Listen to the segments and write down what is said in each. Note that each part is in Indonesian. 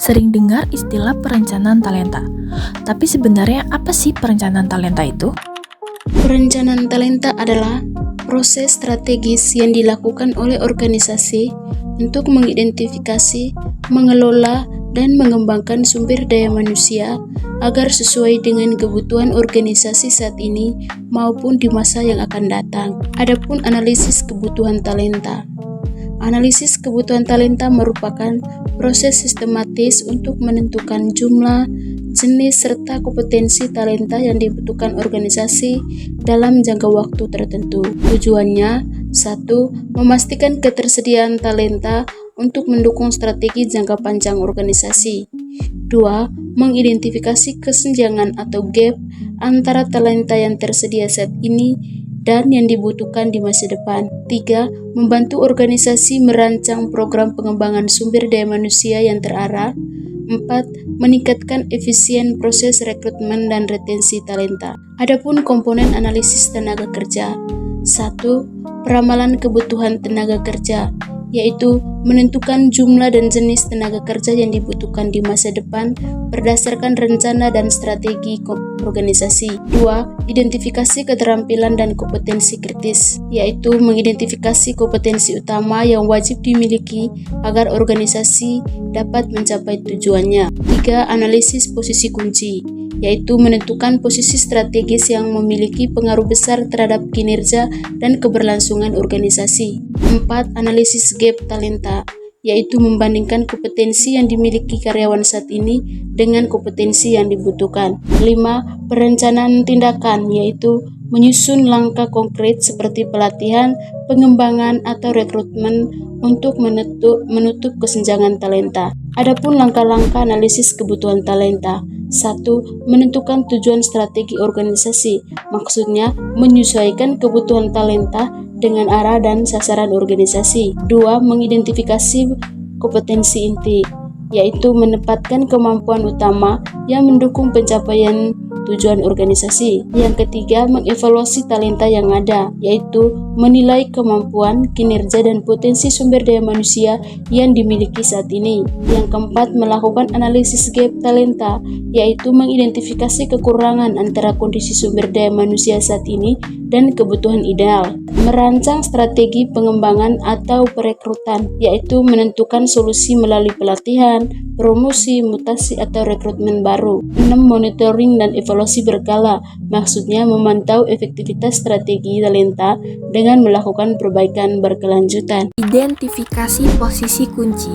Sering dengar istilah perencanaan talenta. Tapi sebenarnya apa sih perencanaan talenta itu? Perencanaan talenta adalah proses strategis yang dilakukan oleh organisasi untuk mengidentifikasi, mengelola, dan mengembangkan sumber daya manusia agar sesuai dengan kebutuhan organisasi saat ini maupun di masa yang akan datang. Adapun analisis kebutuhan talenta. Analisis kebutuhan talenta merupakan proses sistematis untuk menentukan jumlah, jenis, serta kompetensi talenta yang dibutuhkan organisasi dalam jangka waktu tertentu. Tujuannya, 1. Memastikan ketersediaan talenta untuk mendukung strategi jangka panjang organisasi. 2. Mengidentifikasi kesenjangan atau gap antara talenta yang tersedia saat ini dan yang dibutuhkan di masa depan. 3. Membantu organisasi merancang program pengembangan sumber daya manusia yang terarah. 4. Meningkatkan efisien proses rekrutmen dan retensi talenta. Adapun komponen analisis tenaga kerja. 1. Peramalan kebutuhan tenaga kerja, yaitu menentukan jumlah dan jenis tenaga kerja yang dibutuhkan di masa depan berdasarkan rencana dan strategi organisasi. 2. Identifikasi keterampilan dan kompetensi kritis, yaitu mengidentifikasi kompetensi utama yang wajib dimiliki agar organisasi dapat mencapai tujuannya. 3. Analisis posisi kunci, yaitu menentukan posisi strategis yang memiliki pengaruh besar terhadap kinerja dan keberlangsungan organisasi. 4. Analisis gap talenta, yaitu membandingkan kompetensi yang dimiliki karyawan saat ini dengan kompetensi yang dibutuhkan. 5. Perencanaan tindakan, yaitu menyusun langkah konkret seperti pelatihan, pengembangan, atau rekrutmen untuk menutup kesenjangan talenta. Adapun langkah-langkah analisis kebutuhan talenta. 1. Menentukan tujuan strategi organisasi, maksudnya menyesuaikan kebutuhan talenta dengan arah dan sasaran organisasi. 2. Mengidentifikasi kompetensi inti, yaitu menempatkan kemampuan utama yang mendukung pencapaian tujuan organisasi. Yang ketiga, mengevaluasi talenta yang ada, yaitu menilai kemampuan, kinerja, dan potensi sumber daya manusia yang dimiliki saat ini. Yang keempat, melakukan analisis gap talenta, yaitu mengidentifikasi kekurangan antara kondisi sumber daya manusia saat ini dan kebutuhan ideal. Merancang strategi pengembangan atau perekrutan, yaitu menentukan solusi melalui pelatihan, promosi, mutasi, atau rekrutmen baru. 6. Monitoring dan evaluasi berkala, maksudnya memantau efektivitas strategi talenta dengan melakukan perbaikan berkelanjutan. Identifikasi posisi kunci.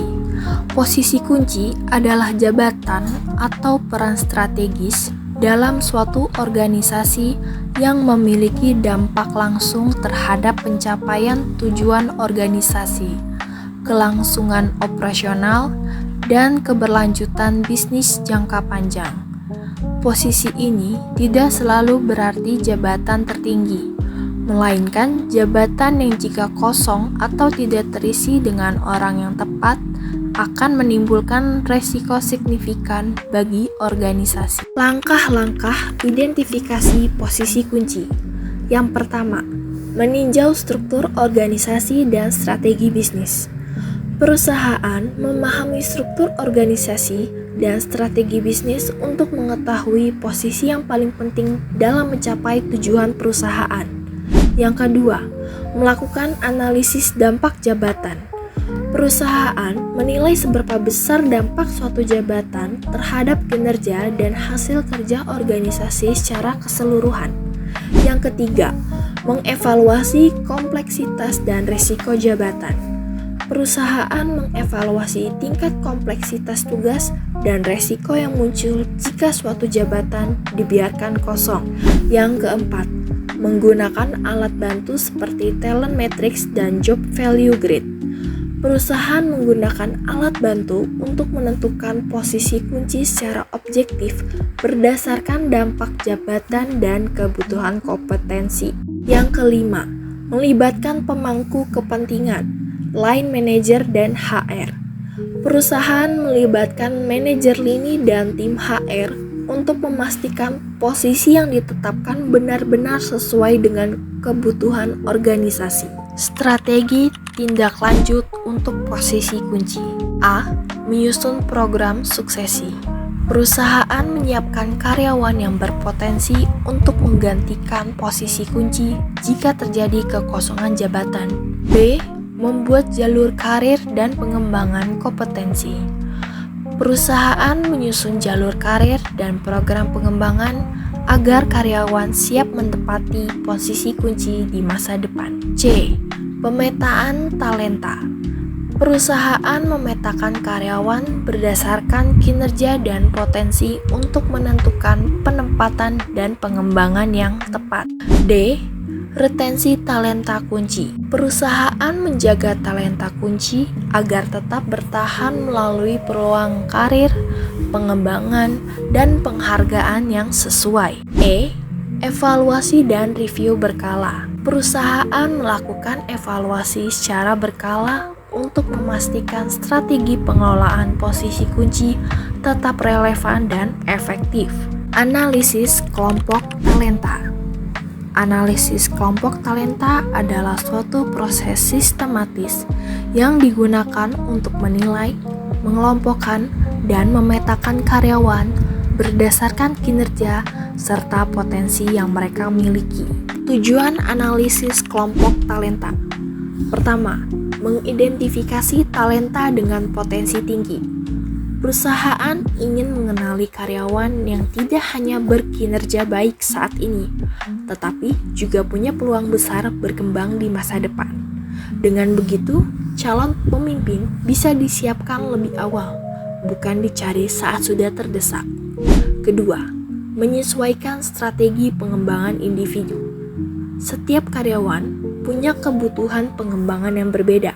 Posisi kunci adalah jabatan atau peran strategis dalam suatu organisasi yang memiliki dampak langsung terhadap pencapaian tujuan organisasi, kelangsungan operasional, dan keberlanjutan bisnis jangka panjang. Posisi ini tidak selalu berarti jabatan tertinggi, melainkan jabatan yang jika kosong atau tidak terisi dengan orang yang tepat akan menimbulkan resiko signifikan bagi organisasi. Langkah-langkah identifikasi posisi kunci. Yang pertama, meninjau struktur organisasi dan strategi bisnis. Perusahaan memahami struktur organisasi dan strategi bisnis untuk mengetahui posisi yang paling penting dalam mencapai tujuan perusahaan. Yang kedua, melakukan analisis dampak jabatan. Perusahaan menilai seberapa besar dampak suatu jabatan terhadap kinerja dan hasil kerja organisasi secara keseluruhan. Yang ketiga, mengevaluasi kompleksitas dan risiko jabatan. Perusahaan mengevaluasi tingkat kompleksitas tugas dan risiko yang muncul jika suatu jabatan dibiarkan kosong. Yang keempat, menggunakan alat bantu seperti talent matrix dan job value grid. Perusahaan menggunakan alat bantu untuk menentukan posisi kunci secara objektif berdasarkan dampak jabatan dan kebutuhan kompetensi. Yang kelima, melibatkan pemangku kepentingan, line manager dan HR. Perusahaan melibatkan manajer lini dan tim HR untuk memastikan posisi yang ditetapkan benar-benar sesuai dengan kebutuhan organisasi. Strategi tindak lanjut untuk posisi kunci. A. Menyusun program suksesi. Perusahaan menyiapkan karyawan yang berpotensi untuk menggantikan posisi kunci jika terjadi kekosongan jabatan. B. Membuat jalur karir dan pengembangan kompetensi. Perusahaan menyusun jalur karir dan program pengembangan agar karyawan siap menempati posisi kunci di masa depan. C. Pemetaan talenta. Perusahaan memetakan karyawan berdasarkan kinerja dan potensi untuk menentukan penempatan dan pengembangan yang tepat. D. Retensi talenta kunci. Perusahaan menjaga talenta kunci agar tetap bertahan melalui peluang karir, pengembangan, dan penghargaan yang sesuai. E. Evaluasi dan review berkala. Perusahaan melakukan evaluasi secara berkala untuk memastikan strategi pengelolaan posisi kunci tetap relevan dan efektif. Analisis kelompok talenta. Analisis kelompok talenta adalah suatu proses sistematis yang digunakan untuk menilai, mengelompokkan, dan memetakan karyawan berdasarkan kinerja serta potensi yang mereka miliki. Tujuan analisis kelompok talenta. Pertama, mengidentifikasi talenta dengan potensi tinggi. Perusahaan ingin mengenali karyawan yang tidak hanya berkinerja baik saat ini, tetapi juga punya peluang besar berkembang di masa depan. Dengan begitu, calon pemimpin bisa disiapkan lebih awal, bukan dicari saat sudah terdesak. Kedua, menyesuaikan strategi pengembangan individu. Setiap karyawan punya kebutuhan pengembangan yang berbeda.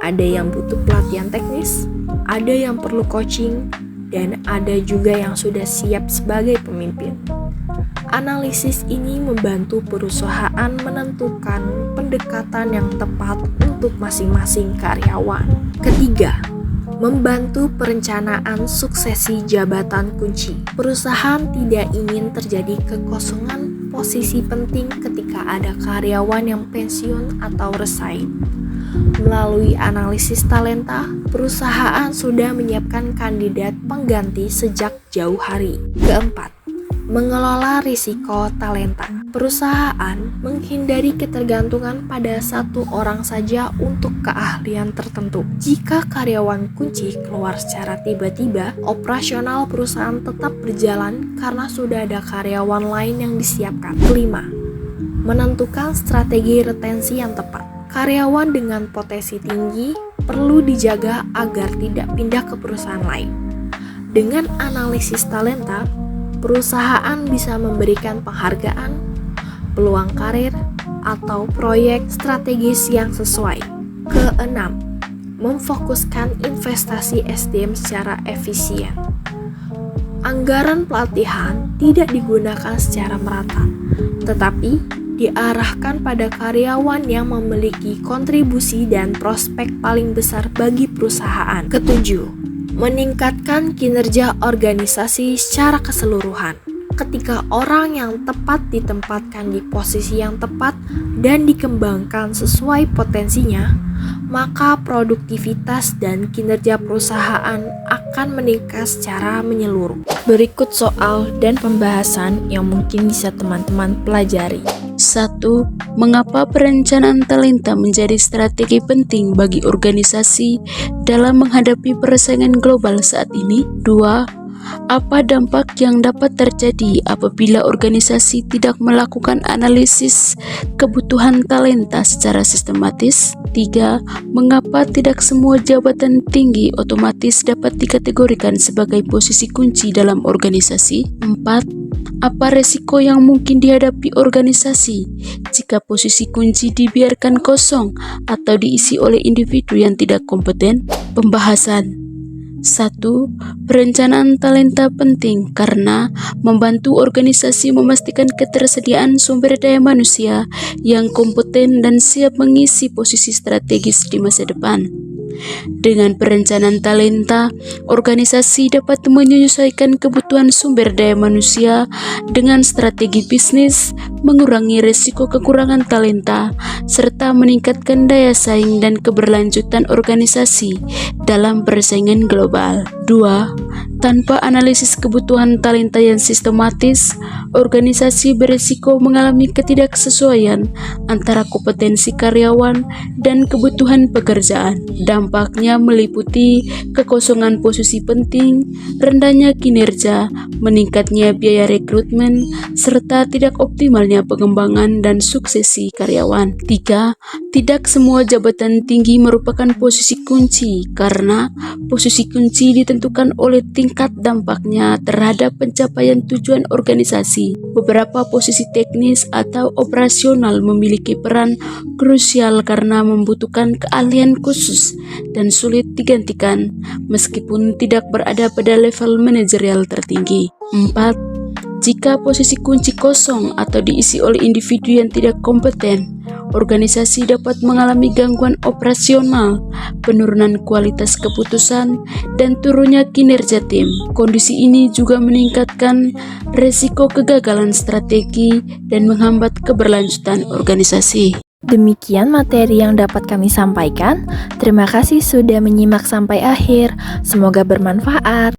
Ada yang butuh pelatihan teknis, ada yang perlu coaching, dan ada juga yang sudah siap sebagai pemimpin. Analisis ini membantu perusahaan menentukan pendekatan yang tepat untuk masing-masing karyawan. Ketiga, membantu perencanaan suksesi jabatan kunci. Perusahaan tidak ingin terjadi kekosongan posisi penting ketika ada karyawan yang pensiun atau resign. Melalui analisis talenta, perusahaan sudah menyiapkan kandidat pengganti sejak jauh hari. Keempat, mengelola risiko talenta. Perusahaan menghindari ketergantungan pada satu orang saja untuk keahlian tertentu. Jika karyawan kunci keluar secara tiba-tiba, operasional perusahaan tetap berjalan karena sudah ada karyawan lain yang disiapkan. Kelima, menentukan strategi retensi yang tepat. Karyawan dengan potensi tinggi perlu dijaga agar tidak pindah ke perusahaan lain. Dengan analisis talenta, perusahaan bisa memberikan penghargaan, peluang karir, atau proyek strategis yang sesuai. Keenam, memfokuskan investasi SDM secara efisien. Anggaran pelatihan tidak digunakan secara merata, tetapi diarahkan pada karyawan yang memiliki kontribusi dan prospek paling besar bagi perusahaan. Ketujuh, meningkatkan kinerja organisasi secara keseluruhan. Ketika orang yang tepat ditempatkan di posisi yang tepat dan dikembangkan sesuai potensinya, maka produktivitas dan kinerja perusahaan akan meningkat secara menyeluruh. Berikut soal dan pembahasan yang mungkin bisa teman-teman pelajari. 1. Mengapa perencanaan talenta menjadi strategi penting bagi organisasi dalam menghadapi persaingan global saat ini? 2. Apa dampak yang dapat terjadi apabila organisasi tidak melakukan analisis kebutuhan talenta secara sistematis? 3. Mengapa tidak semua jabatan tinggi otomatis dapat dikategorikan sebagai posisi kunci dalam organisasi? 4. Apa resiko yang mungkin dihadapi organisasi jika posisi kunci dibiarkan kosong atau diisi oleh individu yang tidak kompeten? Pembahasan. 1. Perencanaan talenta penting karena membantu organisasi memastikan ketersediaan sumber daya manusia yang kompeten dan siap mengisi posisi strategis di masa depan. Dengan perencanaan talenta, organisasi dapat menyesuaikan kebutuhan sumber daya manusia dengan strategi bisnis, mengurangi risiko kekurangan talenta, serta meningkatkan daya saing dan keberlanjutan organisasi dalam persaingan global. 2. Tanpa analisis kebutuhan talenta yang sistematis, organisasi berisiko mengalami ketidaksesuaian antara kompetensi karyawan dan kebutuhan pekerjaan. Dampaknya meliputi kekosongan posisi penting, rendahnya kinerja, meningkatnya biaya rekrutmen, serta tidak optimalnya pengembangan dan suksesi karyawan. 3. Tidak semua jabatan tinggi merupakan posisi kunci karena posisi kunci ditentukan oleh tingkat dampaknya terhadap pencapaian tujuan organisasi. Beberapa posisi teknis atau operasional memiliki peran krusial karena membutuhkan keahlian khusus dan sulit digantikan meskipun tidak berada pada level manajerial tertinggi. 4. Jika posisi kunci kosong atau diisi oleh individu yang tidak kompeten, organisasi dapat mengalami gangguan operasional, penurunan kualitas keputusan, dan turunnya kinerja tim. Kondisi ini juga meningkatkan risiko kegagalan strategi dan menghambat keberlanjutan organisasi. Demikian materi yang dapat kami sampaikan. Terima kasih sudah menyimak sampai akhir. Semoga bermanfaat.